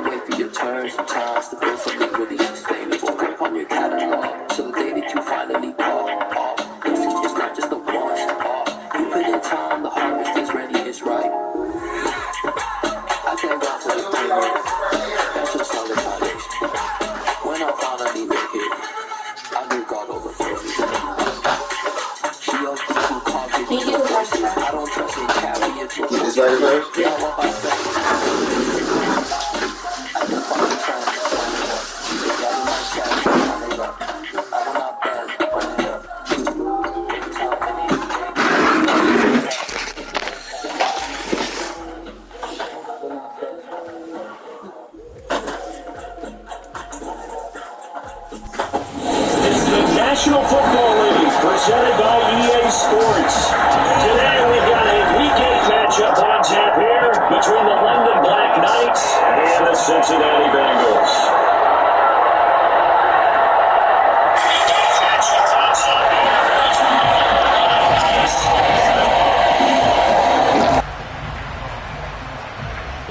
wait for your turn sometimes to build something really sustainable. Grip on your catalog, so the day that you finally pop off. Listen, it's not just a once-off. You put in time, the harvest is ready, it's right. I thank God for the premium. That's a solid foundation. When I finally make it, I give God all the praises. She owes the two coffee with the voices. I don't trust in caveats. Is that yours? Yeah, what I say. I can finally try and explain it. Yeah, in my chat, I will not bend on it. How many National Football League, presented by EA Sports. Today we've got a Week 8 matchup on tap here between the London Black Knights and the Cincinnati Bengals.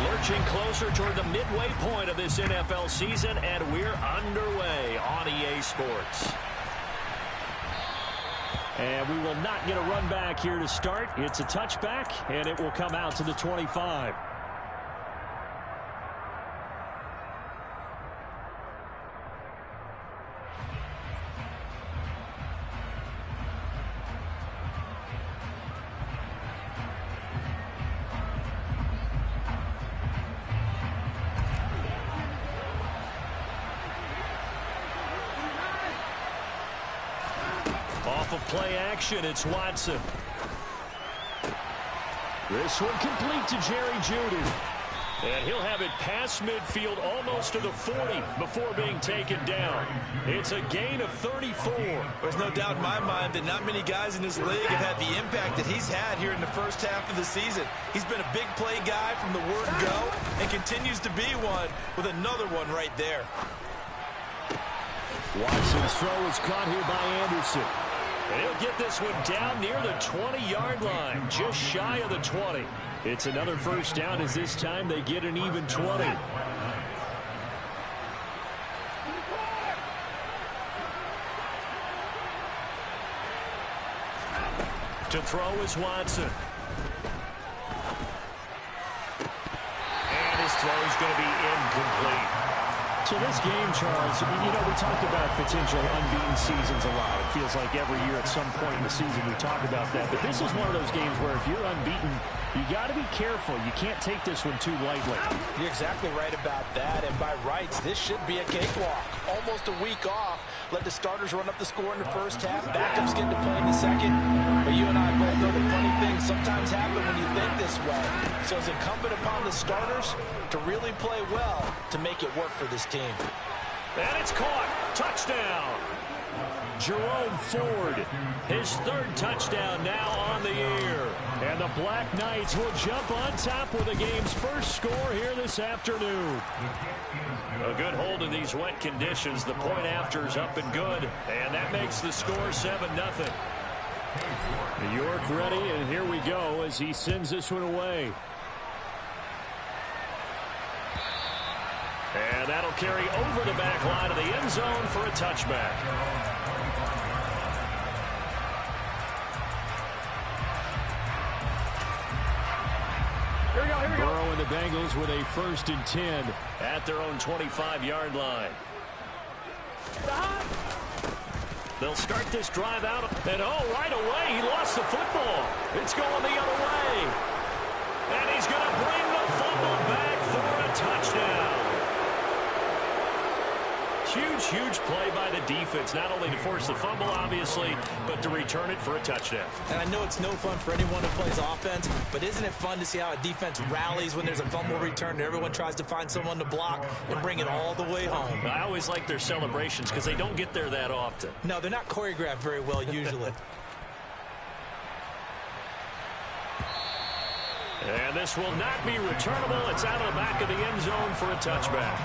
Lurching closer toward the midway point of this NFL season, and we're underway on EA Sports. And we will not get a run back here to start. It's a touchback, and it will come out to the 25. Off of play action, it's Watson. This one complete to Jerry Jeudy. And he'll have it past midfield almost to the 40 before being taken down. It's a gain of 34. There's no doubt in my mind that not many guys in this league have had the impact that he's had here in the first half of the season. He's been a big play guy from the word go and continues to be one with another one right there. Watson's throw is caught here by Anderson. And he'll get this one down near the 20-yard line, just shy of the 20. It's another first down as this time they get an even 20. To throw is Watson. And his throw is going to be incomplete. So this game, Charles, you know, we talk about potential unbeaten seasons a lot. It feels like every year at some point in the season we talk about that. But this is one of those games where if you're unbeaten, you got to be careful. You can't take this one too lightly. You're exactly right about that. And by rights, this should be a cakewalk. Almost a week off. Let the starters run up the score in the first half. Backups get to play in the second. But you and I both know the funny things sometimes happen when you think this way. So it's incumbent upon the starters to really play well to make it work for this team. And it's caught. Touchdown. Jerome Ford, his third touchdown now on the year. And the Black Knights will jump on top with the game's first score here this afternoon. A good hold in these wet conditions. The point after is up and good. And that makes the score 7-0. York ready, and here we go as he sends this one away. And that'll carry over the back line of the end zone for a touchback. Here we go. Burrow and the Bengals with a 1st and 10 at their own 25-yard line. They'll start this drive out, and right away, he lost the football. It's going the other way. And he's going to bring the fumble back for a touchdown. Huge play by the defense, not only to force the fumble, obviously, but to return it for a touchdown. And I know it's no fun for anyone who plays offense, but isn't it fun to see how a defense rallies when there's a fumble return and everyone tries to find someone to block and bring it all the way home? I always like their celebrations because they don't get there that often. No, they're not choreographed very well usually. And this will not be returnable. It's out of the back of the end zone for a touchback.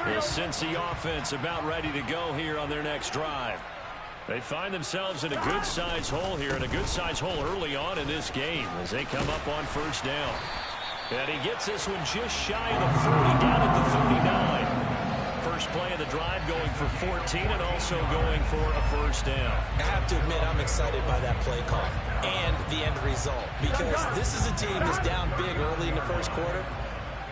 The Cincy offense about ready to go here on their next drive. They find themselves in a good-sized hole here, and a good-sized hole early on in this game as they come up on first down. And he gets this one just shy of the 40, down at the 39. First play of the drive going for 14 and also going for a first down. I have to admit, I'm excited by that play call and the end result, because this is a team that's down big early in the first quarter,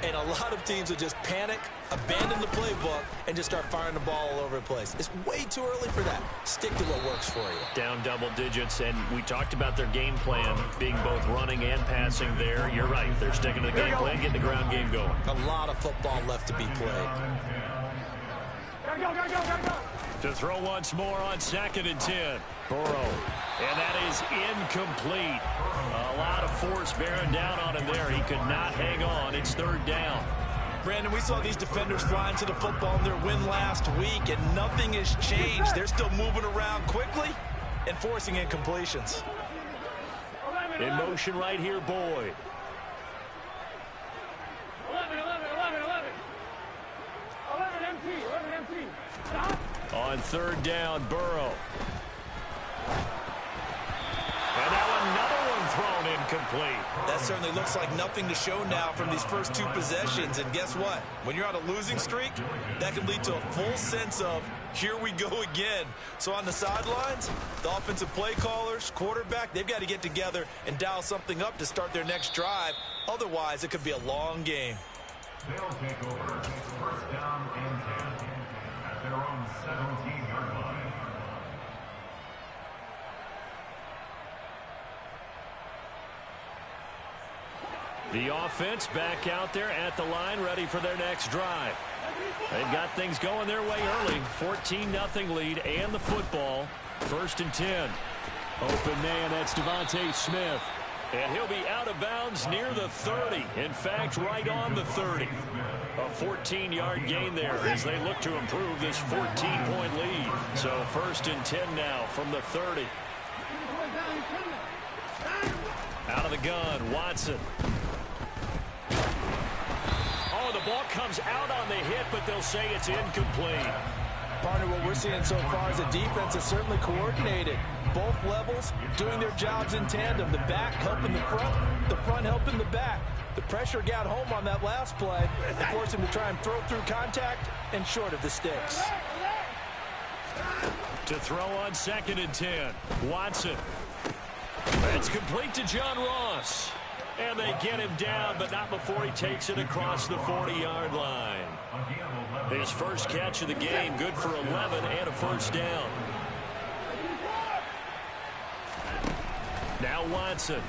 and a lot of teams will just panic, abandon the playbook, and just start firing the ball all over the place. It's way too early for that. Stick to what works for you. Down double digits, and we talked about their game plan being both running and passing there. You're right. They're sticking to the game plan, getting the ground game going. A lot of football left to be played. To throw once more on 2nd and 10. Burrow. And that is incomplete. A lot of force bearing down on him there. He could not hang on. It's 3rd down. Brandon, we saw these defenders flying to the football in their win last week, and nothing has changed. They're still moving around quickly and forcing incompletions. In motion right here, Boyd. 11 MT. Stop. On 3rd down, Burrow. And now another one thrown incomplete. That certainly looks like nothing to show now from these first 2 possessions. And guess what? When you're on a losing streak, that can lead to a full sense of, here we go again. So on the sidelines, the offensive play callers, quarterback, they've got to get together and dial something up to start their next drive. Otherwise, it could be a long game. They'll take over 1st down and 10 at their own 17-yard line. The offense back out there at the line, ready for their next drive. They've got things going their way early. 14-0 lead and the football. 1st and 10. Open man, that's Devontae Smith. And he'll be out of bounds near the 30. In fact, right on the 30. A 14-yard gain there as they look to improve this 14-point lead. So 1st and 10 now from the 30. Out of the gun, Watson. Oh, the ball comes out on the hit, but they'll say it's incomplete. Partner, what we're seeing so far is a defense that's certainly coordinated. Both levels doing their jobs in tandem. The back helping the front helping the back. The pressure got home on that last play and forced him to try and throw through contact and short of the sticks. To throw on 2nd and 10. Watson. That's complete to John Ross. And they get him down, but not before he takes it across the 40-yard line. His first catch of the game, good for 11 and a first down. Now Watson.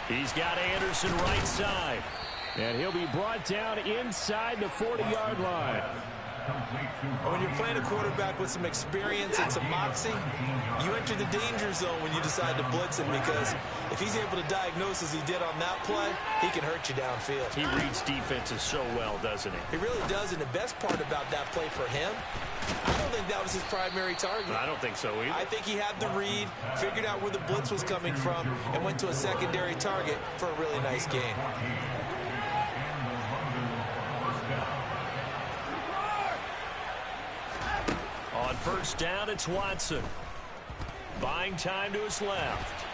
He's got Anderson right side. And he'll be brought down inside the 40-yard line. When you're playing a quarterback with some experience and some moxie, you enter the danger zone when you decide to blitz him, because if he's able to diagnose as he did on that play, he can hurt you downfield. He reads defenses so well, doesn't he? He really does, and the best part about that play for him, I don't think that was his primary target. I don't think so either. I think he had the read, figured out where the blitz was coming from, and went to a secondary target for a really nice gain. On 1st down, it's Watson. Buying time to his left.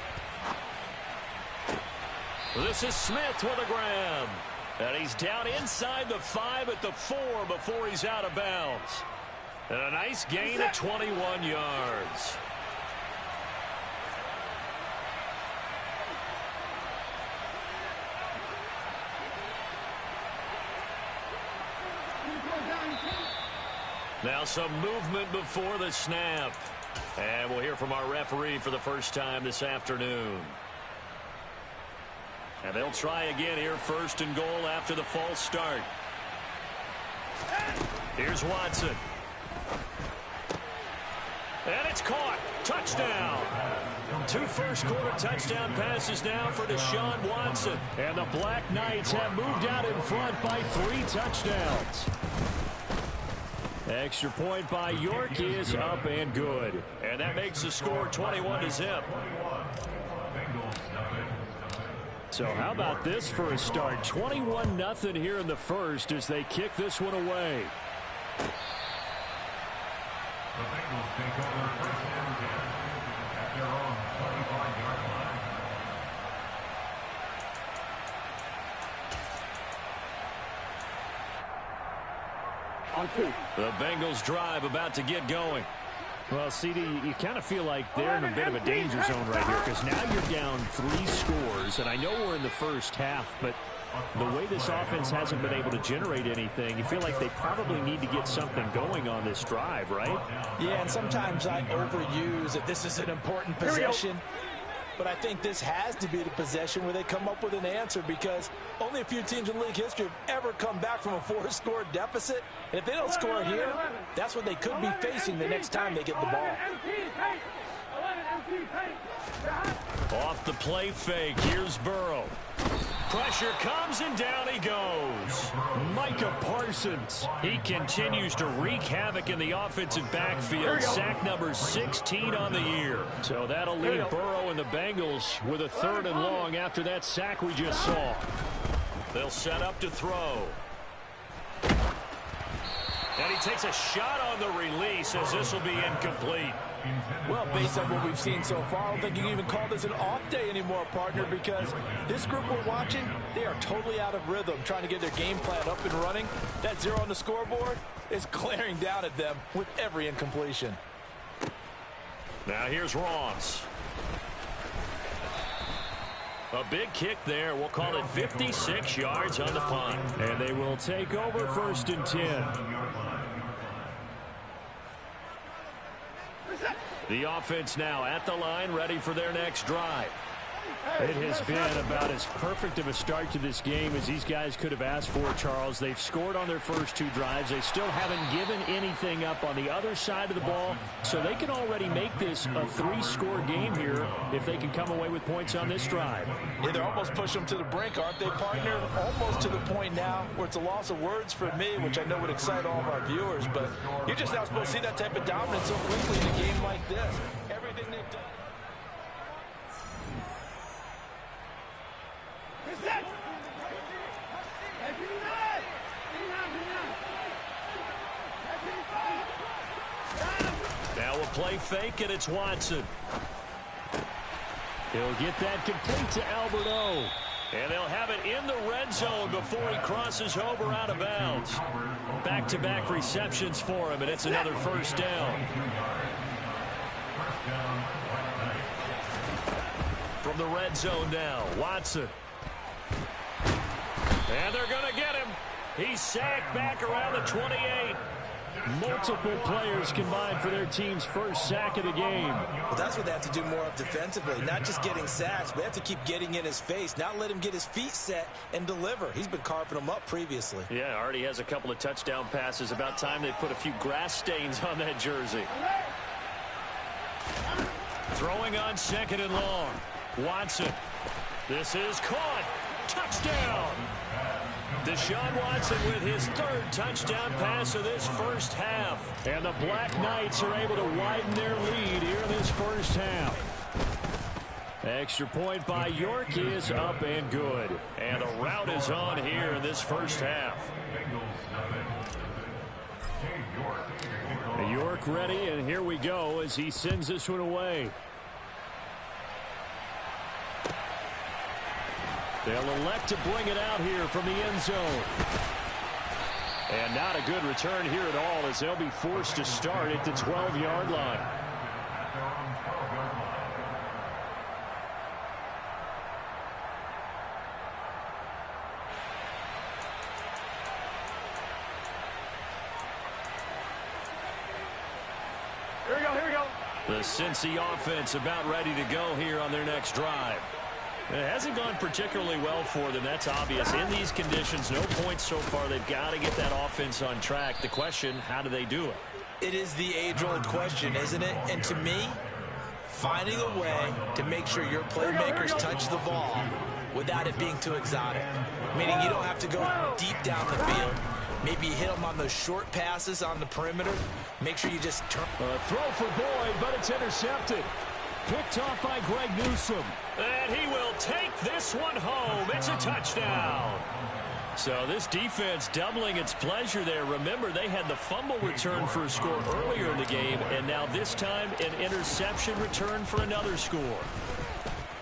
This is Smith with a grab. And he's down inside the 5 at the 4 before he's out of bounds. And a nice gain of 21 yards. Now some movement before the snap. And we'll hear from our referee for the first time this afternoon. And they'll try again here, 1st and goal after the false start. Here's Watson. And it's caught. Touchdown. 2 first-quarter touchdown passes now for Deshaun Watson. And the Black Knights have moved out in front by 3 touchdowns. Extra point by York is up and good. And that makes the score 21-0. So how about this for a start? 21-0 here in the first as they kick this one away. The Bengals take over first and 10 at their own 25-yard line. On 2. The Bengals drive about to get going. Well, CD, you kind of feel like they're in a bit of a danger zone right here because now you're down 3 scores, and I know we're in the first half, but the way this offense hasn't been able to generate anything, you feel like they probably need to get something going on this drive, right? Yeah, and sometimes I overuse that this is an important possession. But I think this has to be the possession where they come up with an answer because only a few teams in league history have ever come back from a 4-score deficit. And if they don't score here, that's what they could be facing the next time they get the ball. Off the play fake, here's Burrow. Pressure comes and down he goes. Micah Parsons. He continues to wreak havoc in the offensive backfield. Sack number 16 on the year. So that'll leave Burrow and the Bengals with a 3rd and long after that sack we just saw. They'll set up to throw. And he takes a shot on the release as this will be incomplete. Well, based on what we've seen so far, I don't think you can even call this an off day anymore, partner, because this group we're watching, they are totally out of rhythm, trying to get their game plan up and running. That 0 on the scoreboard is glaring down at them with every incompletion. Now here's Ross. A big kick there. We'll call it 56 yards on the punt. And they will take over 1st and 10. The offense now at the line, ready for their next drive. It has been about as perfect of a start to this game as these guys could have asked for, Charles. They've scored on their first 2 drives. They still haven't given anything up on the other side of the ball, so they can already make this a 3-score game here if they can come away with points on this drive. Yeah, they're almost pushing them to the brink, aren't they, partner? Almost to the point now where it's a loss of words for me, which I know would excite all of our viewers, but you're just not supposed to see that type of dominance so quickly in a game like this. Everything they've done. Now a play fake, and it's Watson. He'll get that complete to Albert O. And they'll have it in the red zone before he crosses over out of bounds. Back-to-back receptions for him, and it's another 1st down. From the red zone now, Watson. And they're going to get him. He's sacked back around the 28. Multiple players combined for their team's first sack of the game. Well, that's what they have to do more of defensively. Not just getting sacks, but they have to keep getting in his face, not let him get his feet set and deliver. He's been carving them up previously. Yeah, already has a couple of touchdown passes. About time they put a few grass stains on that jersey. Throwing on 2nd and long. Watson. This is caught. Touchdown. Deshaun Watson with his 3rd touchdown pass of this first half. And the Black Knights are able to widen their lead here in this first half. Extra point by York is up and good. And the route is on here in this first half. York ready, and here we go as he sends this one away. They'll elect to bring it out here from the end zone. And not a good return here at all as they'll be forced to start at the 12-yard line. Here we go. The Cincy offense about ready to go here on their next drive. It hasn't gone particularly well for them. That's obvious. In these conditions, no points so far. They've got to get that offense on track. The question, how do they do it? It is the age-old question, isn't it? And to me, finding a way to make sure your playmakers touch the ball without it being too exotic. Meaning you don't have to go deep down the field. Maybe you hit them on those short passes on the perimeter. Make sure you just turn. Throw for Boyd, but it's intercepted. Picked off by Greg Newsome. And he will take this one home. It's a touchdown. So this defense doubling its pleasure there. Remember, they had the fumble return for a score earlier in the game, and now this time an interception return for another score.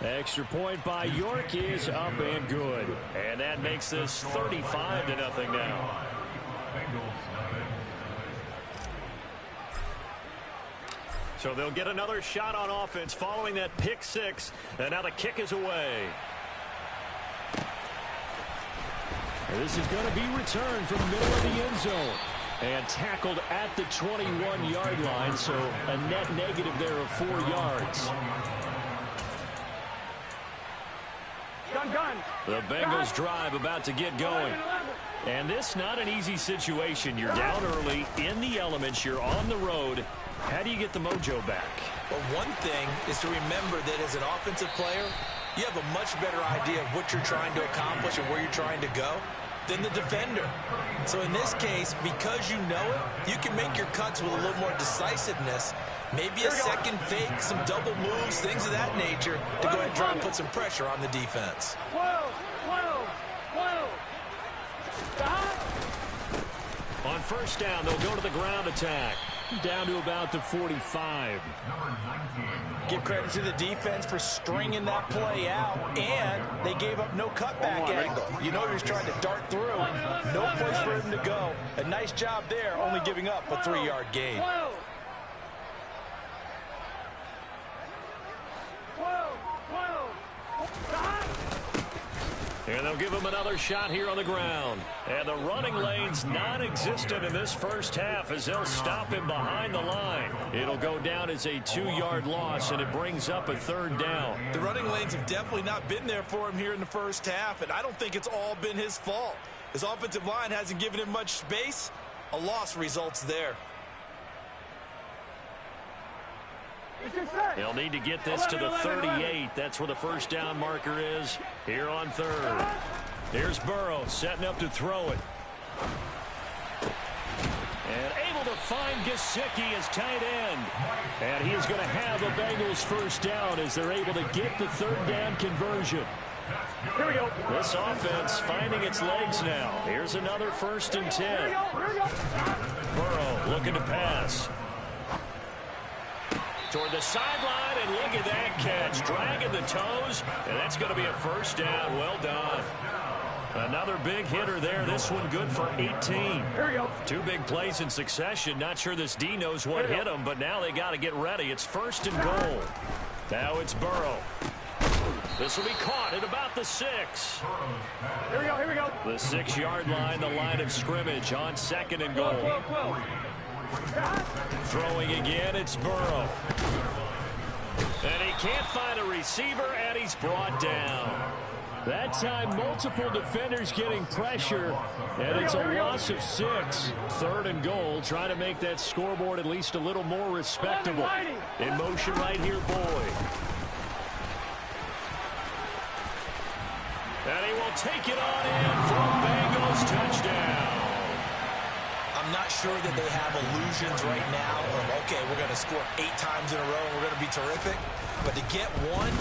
Extra point by York is up and good. And that makes this 35-0 now. So they'll get another shot on offense following that pick six. And now the kick is away. This is going to be returned from the middle of the end zone. And tackled at the 21-yard line, so a net negative there of 4 yards. The Bengals drive about to get going. And this not an easy situation. You're down early, in the elements, you're on the road. How do you get the mojo back? Well, one thing is to remember that as an offensive player, you have a much better idea of what you're trying to accomplish and where you're trying to go than the defender. So in this case, because you know it, you can make your cuts with a little more decisiveness. Maybe a second fake, some double moves, things of that nature to go ahead and try and put some pressure on the defense. On first down, they'll go to the ground attack. Down to about the 45. Give credit to the defense for stringing that play out, and they gave up no cutback angle. You know he's trying to dart through. No place for him to go. A nice job there, only giving up a 3-yard gain. And they'll give him another shot here on the ground. And the running lane's non-existent in this first half as they'll stop him behind the line. It'll go down as a 2-yard loss, and it brings up a 3rd down. The running lanes have definitely not been there for him here in the first half, and I don't think it's all been his fault. His offensive line hasn't given him much space. A loss results there. They'll need to get this to the 38. That's where the first down marker is here on 3rd. Here's Burrow setting up to throw it. And able to find Gesicki as tight end. And he is going to have a Bengals first down as they're able to get the 3rd down conversion. Here we go. This offense finding its legs now. Here's another 1st and 10. Burrow looking to pass. Toward the sideline, and look at that catch. Dragging the toes, and that's going to be a first down. Well done. Another big hitter there. This one good for 18. Here we go. 2 big plays in succession. Not sure this D knows what hit him, but now they got to get ready. It's 1st and goal. Now it's Burrow. This will be caught at about the 6. Here we go, here we go. The 6-yard line, the line of scrimmage on 2nd and goal. 12. Throwing again, it's Burrow. And he can't find a receiver, and he's brought down. That time, multiple defenders getting pressure, and it's a loss of 6. 3rd and goal, trying to make that scoreboard at least a little more respectable. In motion right here, Boyd. And he will take it on in for a Bengals touchdown. I'm not sure that they have illusions right now of, okay, we're going to score 8 times in a row and we're going to be terrific. But to get one,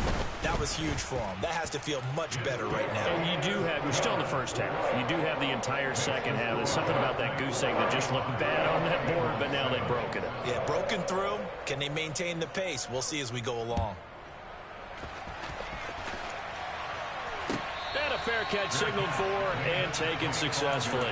that was huge for them. That has to feel much better right now. And you do have, we're still in the first half. You do have the entire second half. There's something about that goose egg that just looked bad on that board, but now they've broken it. Yeah, broken through. Can they maintain the pace? We'll see as we go along. And a fair catch signaled for and taken successfully.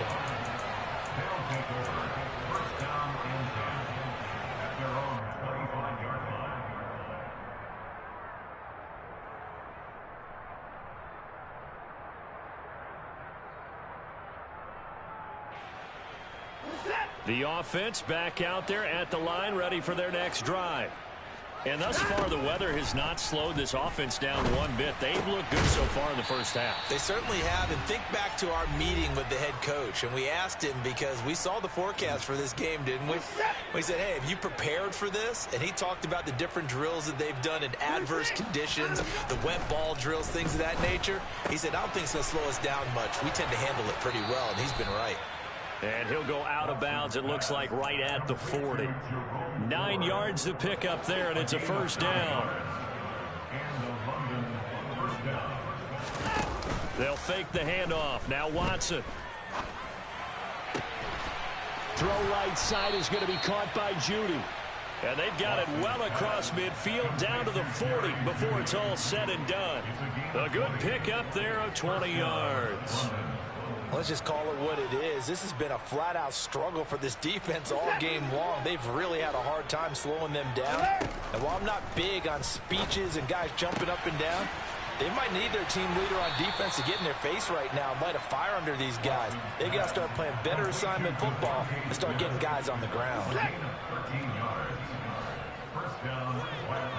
The offense back out there at the line, ready for their next drive. And thus far, the weather has not slowed this offense down one bit. They've looked good so far in the first half. They certainly have. And think back to our meeting with the head coach. And we asked him because we saw the forecast for this game, didn't we? We said, hey, have you prepared for this? And he talked about the different drills that they've done in adverse conditions, the wet ball drills, things of that nature. He said, I don't think it's going to slow us down much. We tend to handle it pretty well, and he's been right. And he'll go out of bounds, it looks like, right at the 40. 9 yards to pick up there, and it's a first down. They'll fake the handoff. Now Watson. Throw right side is going to be caught by Judy. And they've got it well across midfield down to the 40 before it's all said and done. A good pickup there of 20 yards. Let's just call it what it is. This has been a flat-out struggle for this defense all game long. They've really had a hard time slowing them down. And while I'm not big on speeches and guys jumping up and down, they might need their team leader on defense to get in their face right now and light a fire under these guys. They got to start playing better assignment football and start getting guys on the ground. 13 yards. First down, Black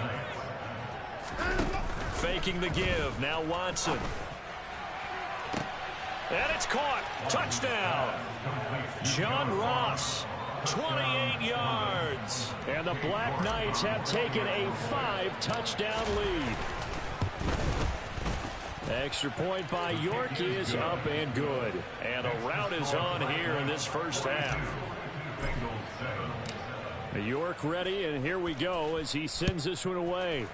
Knights. Faking the give. Now Watson. And it's caught. Touchdown. John Ross. 28 yards. And the Black Knights have taken a 5-touchdown lead. Extra point by York is up and good. And a rout is on here in this first half. York ready, and here we go as he sends this one away.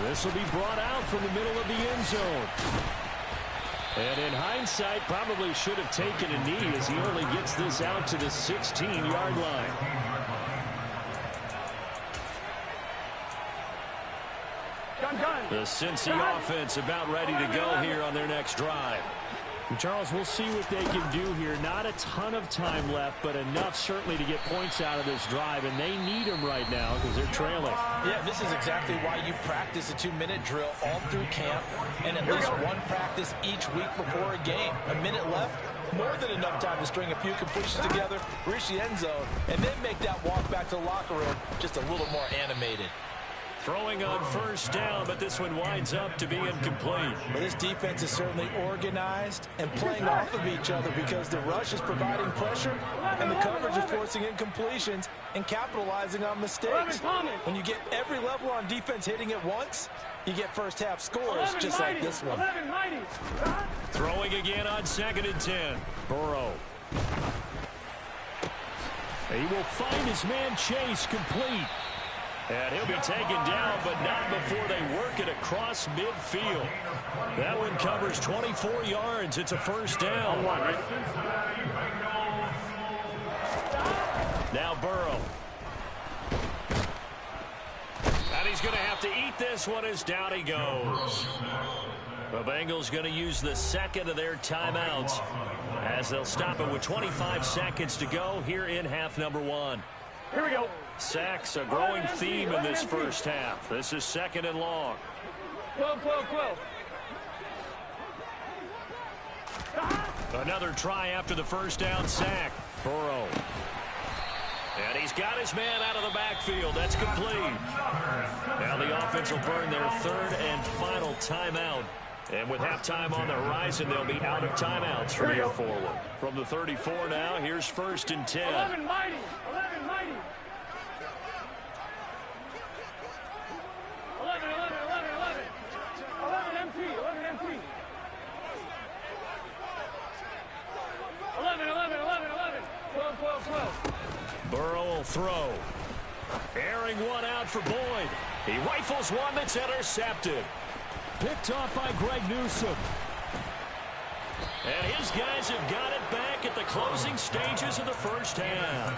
This will be brought out from the middle of the end zone. And in hindsight, probably should have taken a knee as he only gets this out to the 16-yard line. The Cincy offense about ready to go here on their next drive. Charles, we'll see what they can do here. Not a ton of time left, but enough certainly to get points out of this drive, and they need them right now because they're trailing. Yeah, this is exactly why you practice a 2-minute drill all through camp and at least one practice each week before a game. A minute left, more than enough time to string a few completions together, reach the end zone, and then make that walk back to the locker room just a little more animated. Throwing on first down, but this one winds up to be incomplete. Well, this defense is certainly organized and playing off of each other because the rush is providing pressure and the coverage is forcing incompletions and capitalizing on mistakes. When you get every level on defense hitting at once, you get first half scores just like this one. Throwing again on 2nd and 10. Burrow. He will find his man Chase complete. And he'll be taken down, but not before they work it across midfield. That one covers 24 yards. It's a first down. Now Burrow. And he's going to have to eat this one as down he goes. The Bengals going to use the second of their timeouts as they'll stop it with 25 seconds to go here in half number 1. Here we go. Sacks, a growing theme in this first half. This is 2nd and long. 12. Another try after the first down sack. Burrow. And he's got his man out of the backfield. That's complete. Now the offense will burn their 3rd and final timeout. And with halftime on the horizon, they'll be out of timeouts from here forward. From the 34 now, here's 1st and 10. 11 mighty. 11 empty. 12. Burrow will throw. Airing one out for Boyd. He rifles one that's intercepted. Picked off by Greg Newsome. And his guys have got it back at the closing stages of the first half.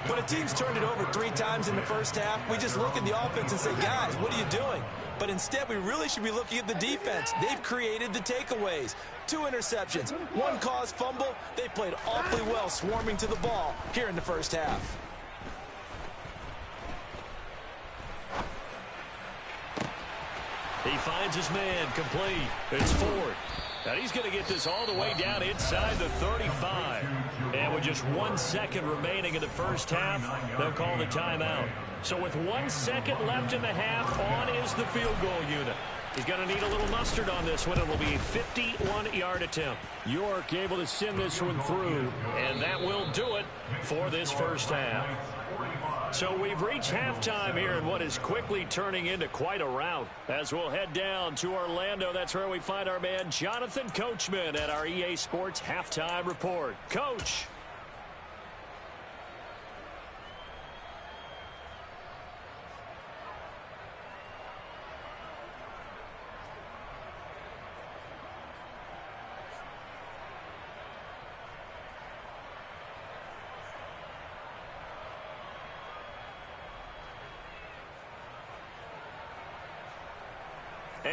When a team's turned it over 3 times in the first half, we just look at the offense and say, guys, what are you doing? But instead, we really should be looking at the defense. They've created the takeaways. 2 interceptions, 1 caused fumble. They played awfully well swarming to the ball here in the first half. He finds his man complete. It's Ford. And he's going to get this all the way down inside the 35. And with just 1 second remaining in the first half, they'll call the timeout. So with 1 second left in the half, on is the field goal unit. He's going to need a little mustard on this one. It will be a 51-yard attempt. York able to send this one through, and that will do it for this first half. So we've reached halftime here in what is quickly turning into quite a rout. As we'll head down to Orlando, that's where we find our man Jonathan Coachman at our EA Sports Halftime Report. Coach.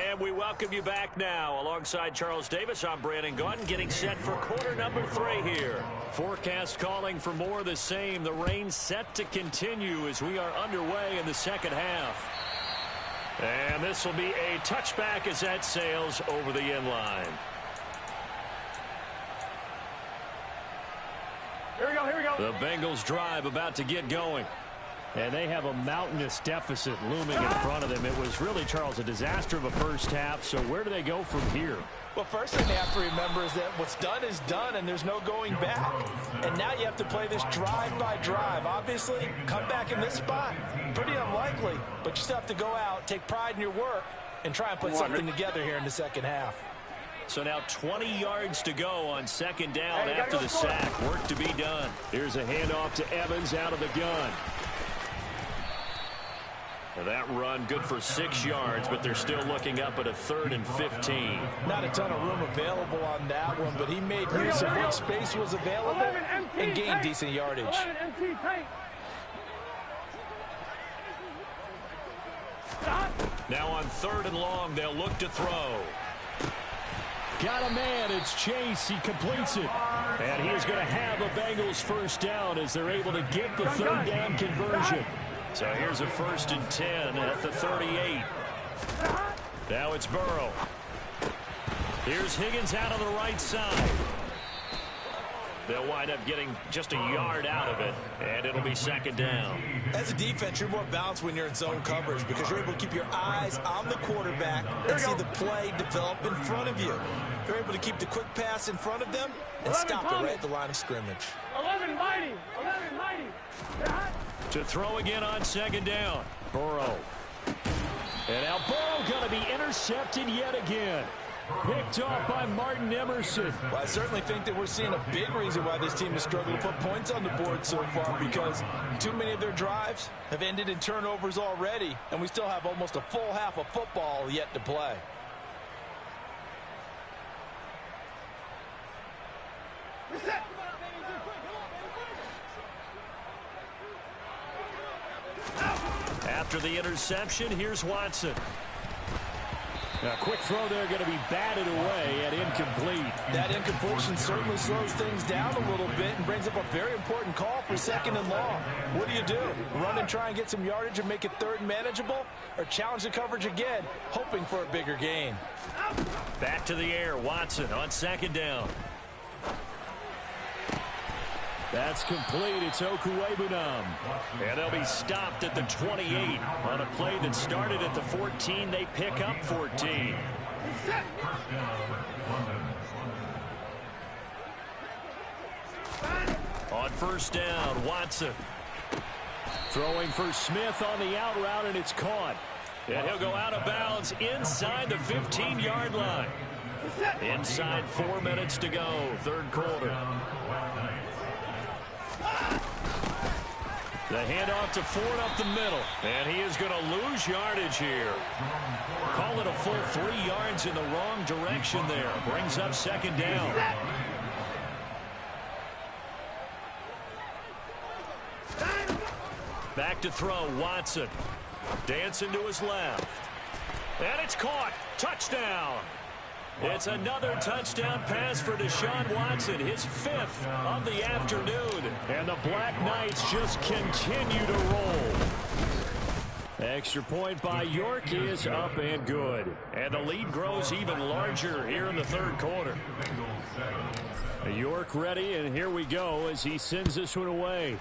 And we welcome you back now. Alongside Charles Davis, I'm Brandon Gaudin, getting set for quarter number 3 here. Forecast calling for more of the same. The rain set to continue as we are underway in the second half. And this will be a touchback as that sails over the end line. Here we go, here we go. The Bengals drive about to get going. And they have a mountainous deficit looming in front of them. It was really, Charles, a disaster of a first half. So where do they go from here? Well, first thing they have to remember is that what's done is done, and there's no going back. And now you have to play this drive by drive. Obviously, come back in this spot, pretty unlikely. But you still have to go out, take pride in your work, and try and put something together here in the second half. So now 20 yards to go on second down after the sack. Work to be done. Here's a handoff to Evans out of the gun. That run good for 6 yards, but they're still looking up at a 3rd and 15. Not a ton of room available on that one, but he made use of what space was available and gained decent yardage. Now on 3rd and long, they'll look to throw. Got a man. It's Chase. He completes it. And he is going to have a Bengals first down as they're able to get the 3rd down conversion. So here's a 1st and 10 at the 38. Now it's Burrow. Here's Higgins out on the right side. They'll wind up getting just a yard out of it, and it'll be 2nd down. As a defense, you're more balanced when you're in zone coverage because you're able to keep your eyes on the quarterback and see the play develop in front of you. You're able to keep the quick pass in front of them and stop it right at the line of scrimmage. 11 mighty. To throw again on 2nd down. Burrow. And now Burrow going to be intercepted yet again. Picked off by Martin Emerson. Well, I certainly think that we're seeing a big reason why this team has struggled to put points on the board so far, because too many of their drives have ended in turnovers already, and we still have almost a full half of football yet to play. After the interception, here's Watson. A quick throw there going to be batted away and incomplete. That incompletion certainly slows things down a little bit and brings up a very important call for 2nd and long. What do? Run and try and get some yardage and make it 3rd manageable, or challenge the coverage again, hoping for a bigger gain? Back to the air. Watson on 2nd down. That's complete. It's Okuwebunam. And they'll be stopped at the 28. On a play that started at the 14, they pick up 14. On 1st down, Watson. Throwing for Smith on the out route, and it's caught. And he'll go out of bounds inside the 15-yard line. Inside 4 minutes to go, 3rd quarter. The handoff to Ford up the middle. And he is going to lose yardage here. Call it a full 3 yards in the wrong direction there. Brings up 2nd down. Back to throw, Watson. Dancing to his left. And it's caught. Touchdown. It's another touchdown pass for Deshaun Watson, his 5th of the afternoon. And the Black Knights just continue to roll. Extra point by York is up and good. And the lead grows even larger here in the 3rd quarter. York ready, and here we go as he sends this one away.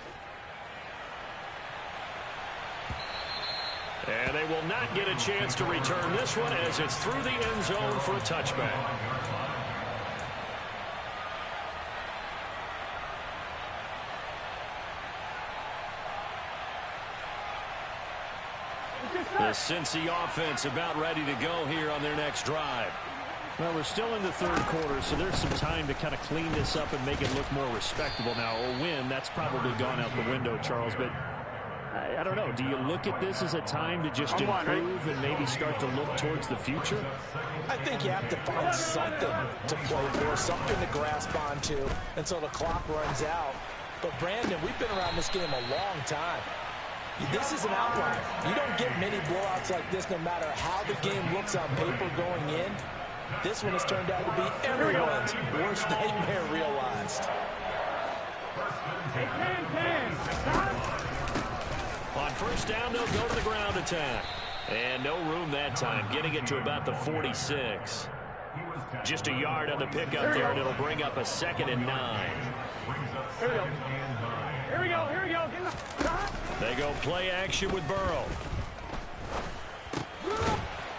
And they will not get a chance to return this one as it's through the end zone for a touchback. The Cincy offense about ready to go here on their next drive. Well, we're still in the 3rd quarter, so there's some time to kind of clean this up and make it look more respectable now. A win, that's probably gone out the window, Charles, but I don't know. Do you look at this as a time to just improve and maybe start to look towards the future? I think you have to find something to play for, something to grasp onto until the clock runs out. But, Brandon, we've been around this game a long time. This is an outlier. You don't get many blowouts like this no matter how the game looks on paper going in. This one has turned out to be everyone's worst nightmare realized. On first down, they'll go to the ground attack. And no room that time, getting it to about the 46. Just a yard on the pickup there, and it'll bring up a 2nd and 9. Here we go. Here we go. Here we go. They go play action with Burrow.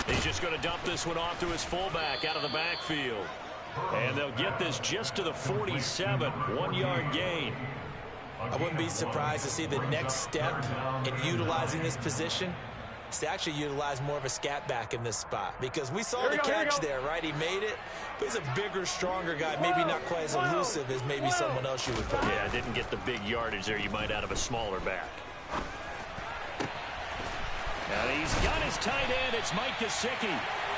He's just going to dump this one off to his fullback out of the backfield. And they'll get this just to the 47, 1-yard gain. I wouldn't be surprised to see the next step in utilizing this position is to actually utilize more of a scat back in this spot, because we saw the catch there, right? He made it, but he's a bigger, stronger guy, maybe not quite as elusive as maybe someone else you would put. Yeah, didn't get the big yardage there you might out of a smaller back. And he's got his tight end. It's Mike Gesicki.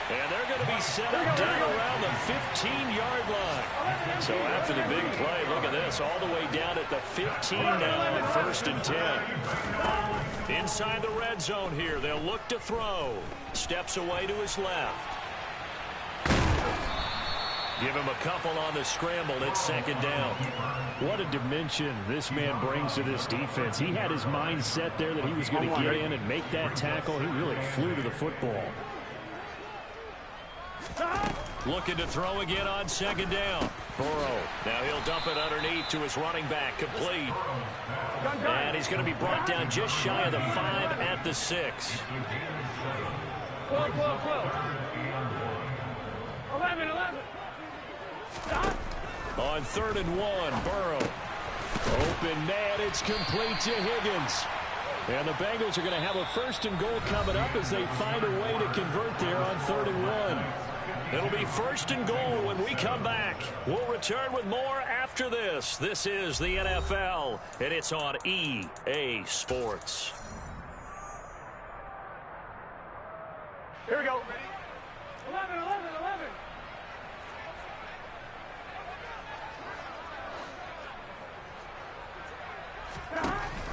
And they're going to be set up down around the 15-yard line. So after the big play, look at this, all the way down at the 15 now on 1st and 10. Inside the red zone here, they'll look to throw. Steps away to his left. Give him a couple on the scramble. It's 2nd down. What a dimension this man brings to this defense. He had his mind set there that he was going to get in and make that tackle. He really flew to the football. Looking to throw again on 2nd down. Burrow. Now he'll dump it underneath to his running back. Complete. And he's going to be brought down just shy of the 5 at the 6. 12. 11. On 3rd and 1, Burrow. Open net. It's complete to Higgins. And the Bengals are going to have a 1st and goal coming up as they find a way to convert there on 3rd and 1. It'll be 1st and goal when we come back. We'll return with more after this. This is the NFL, and it's on EA Sports. Here we go. 11.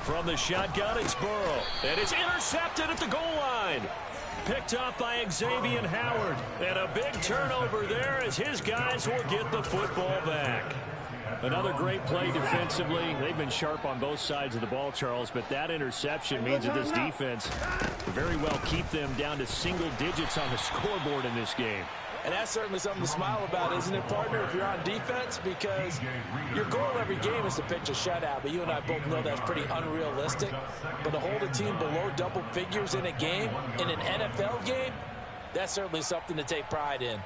From the shotgun, it's Burrow. And it's intercepted at the goal line. Picked up by Xavier Howard. And a big turnover there as his guys will get the football back. Another great play defensively. They've been sharp on both sides of the ball, Charles, but that interception means that this defense very well keep them down to single digits on the scoreboard in this game. And that's certainly something to smile about, isn't it, partner, if you're on defense? Because your goal every game is to pitch a shutout, but you and I both know that's pretty unrealistic. But to hold a team below double figures in a game, in an NFL game, that's certainly something to take pride in.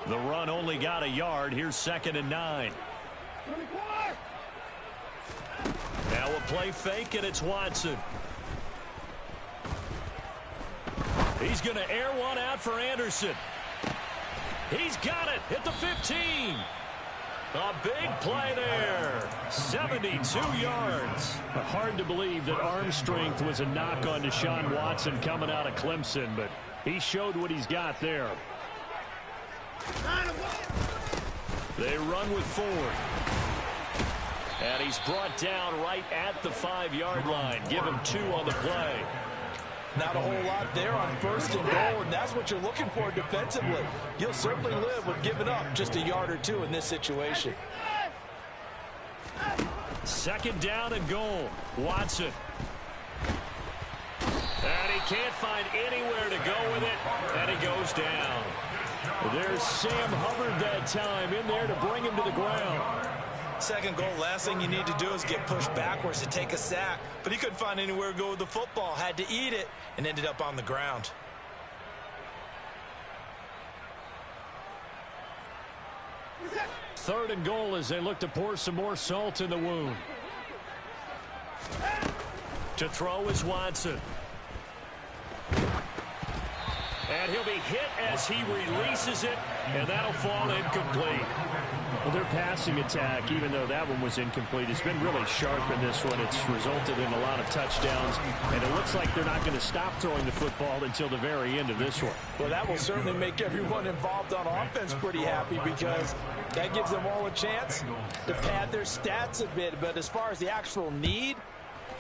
The run only got a yard. Here's 2nd and 9. Now a play fake, and it's Watson. He's going to air one out for Anderson. He's got it at the 15. A big play there. 72 yards. Hard to believe that arm strength was a knock on Deshaun Watson coming out of Clemson, but he showed what he's got there. They run with Ford. And he's brought down right at the 5-yard line. Give him 2 on the play. Not a whole lot there on 1st and goal, and that's what you're looking for defensively. You'll certainly live with giving up just a yard or 2 in this situation. 2nd down and goal. Watson. And he can't find anywhere to go with it, and he goes down. There's Sam Hubbard that time in there to bring him to the ground. 2nd goal, last thing you need to do is get pushed backwards to take a sack. But he couldn't find anywhere to go with the football, had to eat it, and ended up on the ground. Third and goal as they look to pour some more salt in the wound. To throw is Watson. And he'll be hit as he releases it, and that'll fall incomplete. Well, their passing attack, even though that one was incomplete, has been really sharp in this one. It's resulted in a lot of touchdowns, and it looks like they're not going to stop throwing the football until the very end of this one. Well, that will certainly make everyone involved on offense pretty happy, because that gives them all a chance to pad their stats a bit. But as far as the actual need,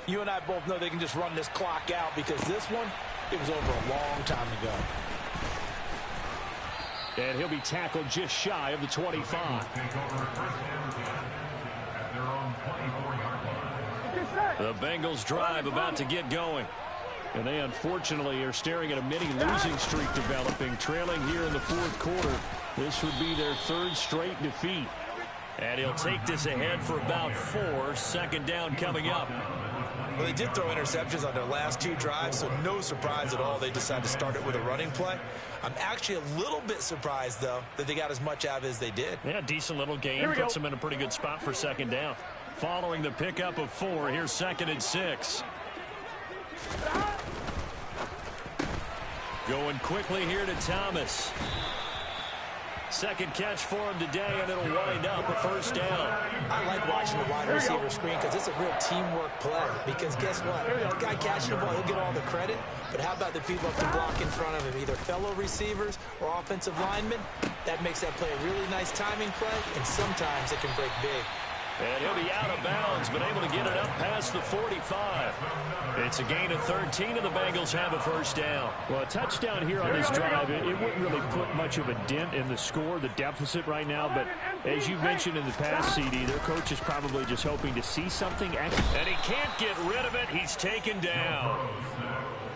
You and I both know they can just run this clock out because this one, it was over a long time ago. And he'll be tackled just shy of the 25. The Bengals drive about to get going. And they unfortunately are staring at a mini losing streak developing, trailing here in the fourth quarter. This would be their third straight defeat. And he'll take this ahead for about 4. Second down coming up. Well, they did throw interceptions on their last 2 drives, so no surprise at all they decided to start it with a running play. I'm actually a little bit surprised, though, that they got as much out of it as they did. Yeah, decent little game. Puts them in a pretty good spot for second down. Following the pickup of 4, here's 2nd and 6. Going quickly here to Thomas. Second catch for him today, and it'll wind up a first down. I like watching the wide receiver screen because it's a real teamwork play. Because guess what? The guy catching the ball, he'll get all the credit. But how about the people up the block in front of him, either fellow receivers or offensive linemen? That makes that play a really nice timing play, and sometimes it can break big. And he'll be out of bounds, but able to get it up past the 45. It's a gain of 13, and the Bengals have a first down. Well, a touchdown here on this drive, it wouldn't really put much of a dent in the score, the deficit right now. But as you mentioned in the past, CD, their coach is probably just hoping to see something. And he can't get rid of it. He's taken down.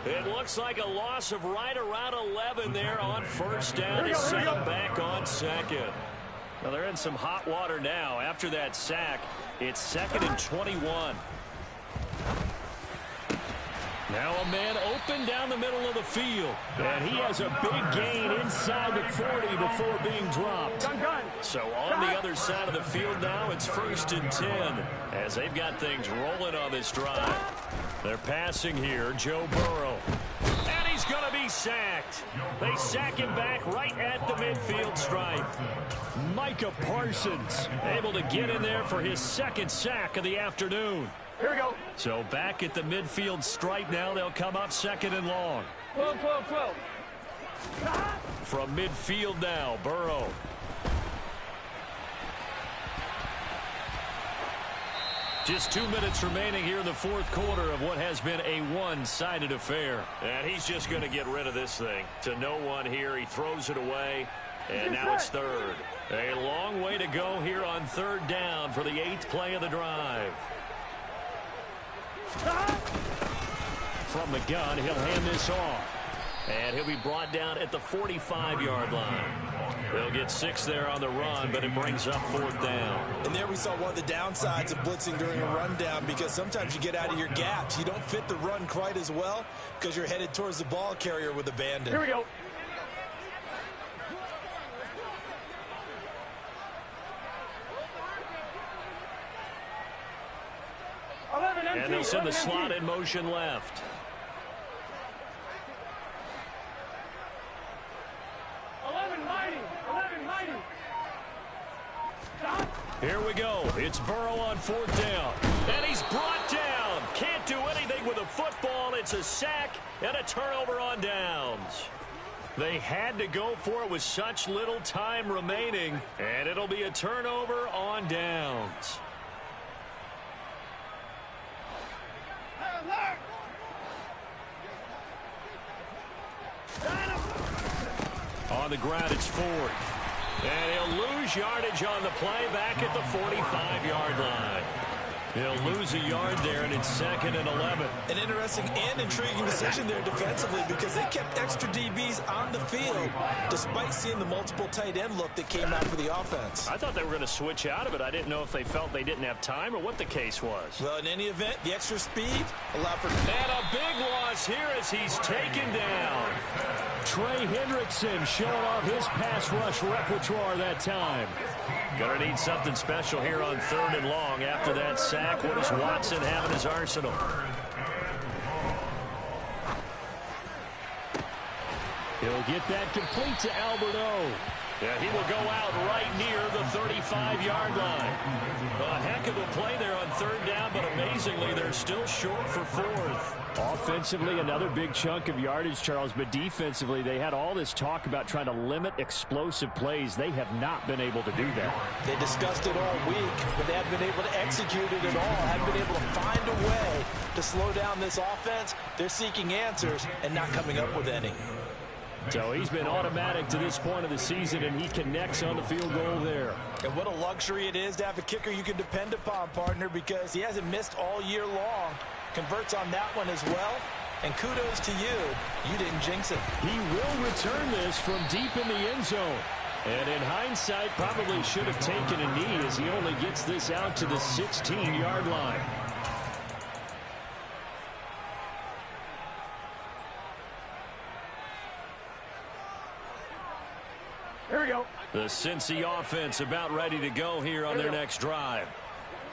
It looks like a loss of right around 11 there on first down to set him back on second. Well, they're in some hot water now. After that sack, it's 2nd and 21. Now a man open down the middle of the field. And he has a big gain inside the 40 before being dropped. So on the other side of the field now, it's 1st and 10 as they've got things rolling on this drive. They're passing here, Joe Burrow. And he's going to be sacked. They sack him back right at the midfield stripe. Micah Parsons able to get in there for his 2nd sack of the afternoon. Here we go. So back at the midfield stripe now, they'll come up 2nd and long. 12. From midfield now, Burrow. Just 2 minutes remaining here in the fourth quarter of what has been a one-sided affair. And he's just going to get rid of this thing. To no one here, he throws it away. And now it's 3rd. A long way to go here on 3rd down for the 8th play of the drive. From the gun, he'll hand this off. And he'll be brought down at the 45-yard line. They'll get 6 there on the run, but it brings up 4th down. And there we saw one of the downsides of blitzing during a rundown, because sometimes you get out of your gaps. You don't fit the run quite as well because you're headed towards the ball carrier with abandon. Here we go. And they'll send the slot in motion left. Here we go. It's Burrow on 4th down. And he's brought down. Can't do anything with a football. It's a sack and a turnover on downs. They had to go for it with such little time remaining. And it'll be a turnover on downs. On the ground, it's Ford. And he'll lose yardage on the play back at the 45-yard line. He'll lose a yard there, and it's 2nd and 11. An interesting and intriguing decision there defensively, because they kept extra DBs on the field despite seeing the multiple tight end look that came out for the offense. I thought they were going to switch out of it. I didn't know if they felt they didn't have time or what the case was. Well, in any event, the extra speed allowed for... And a big loss here as he's taken down. Trey Hendrickson showing off his pass rush repertoire that time. Gonna need something special here on 3rd and long after that sack. What does Watson have in his arsenal? He'll get that complete to Alberto. Yeah, he will go out right near the 35-yard line. A heck of a play there on 3rd down, but amazingly, they're still short for 4th. Offensively, another big chunk of yardage, Charles, but defensively, they had all this talk about trying to limit explosive plays. They have not been able to do that. They discussed it all week, but they haven't been able to execute it at all. Haven't been able to find a way to slow down this offense. They're seeking answers and not coming up with any. So he's been automatic to this point of the season, and he connects on the field goal there. And what a luxury it is to have a kicker you can depend upon, partner, because he hasn't missed all year long. Converts on that one as well. And kudos to you. You didn't jinx it. He will return this from deep in the end zone. And in hindsight, probably should have taken a knee as he only gets this out to the 16-yard line. Here we go. The Cincy offense about ready to go here on their next drive.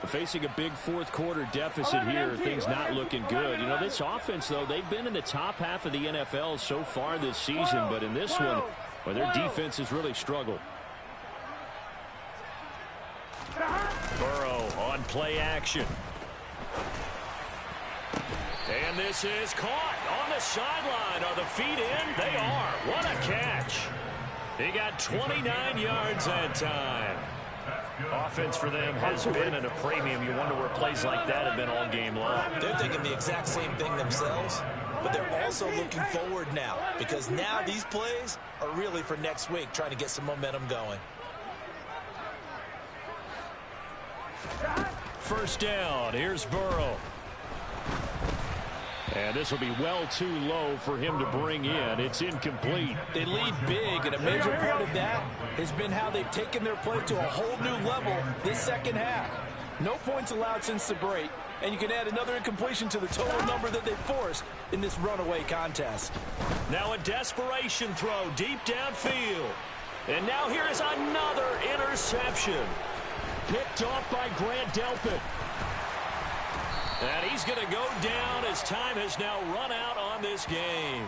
Facing a big fourth quarter deficit here, things not looking good. You know, this offense, though, they've been in the top half of the NFL so far this season, but in this one, well, their defense has really struggled. Burrow on play action. And this is caught on the sideline. Are the feet in? They are. What a catch. He got 29 yards that time. Offense for them has been at a premium. You wonder where plays like that have been all game long. They're thinking the exact same thing themselves, but they're also looking forward now because now these plays are really for next week, trying to get some momentum going. First down. Here's Burrow. And this will be well too low for him to bring in. It's incomplete. They lead big, and a major part of that has been how they've taken their play to a whole new level this second half. No points allowed since the break, and you can add another incompletion to the total number that they forced in this runaway contest. Now a desperation throw deep downfield. And now here is another interception. Picked off by Grant Delpit. And he's going to go down as time has now run out on this game.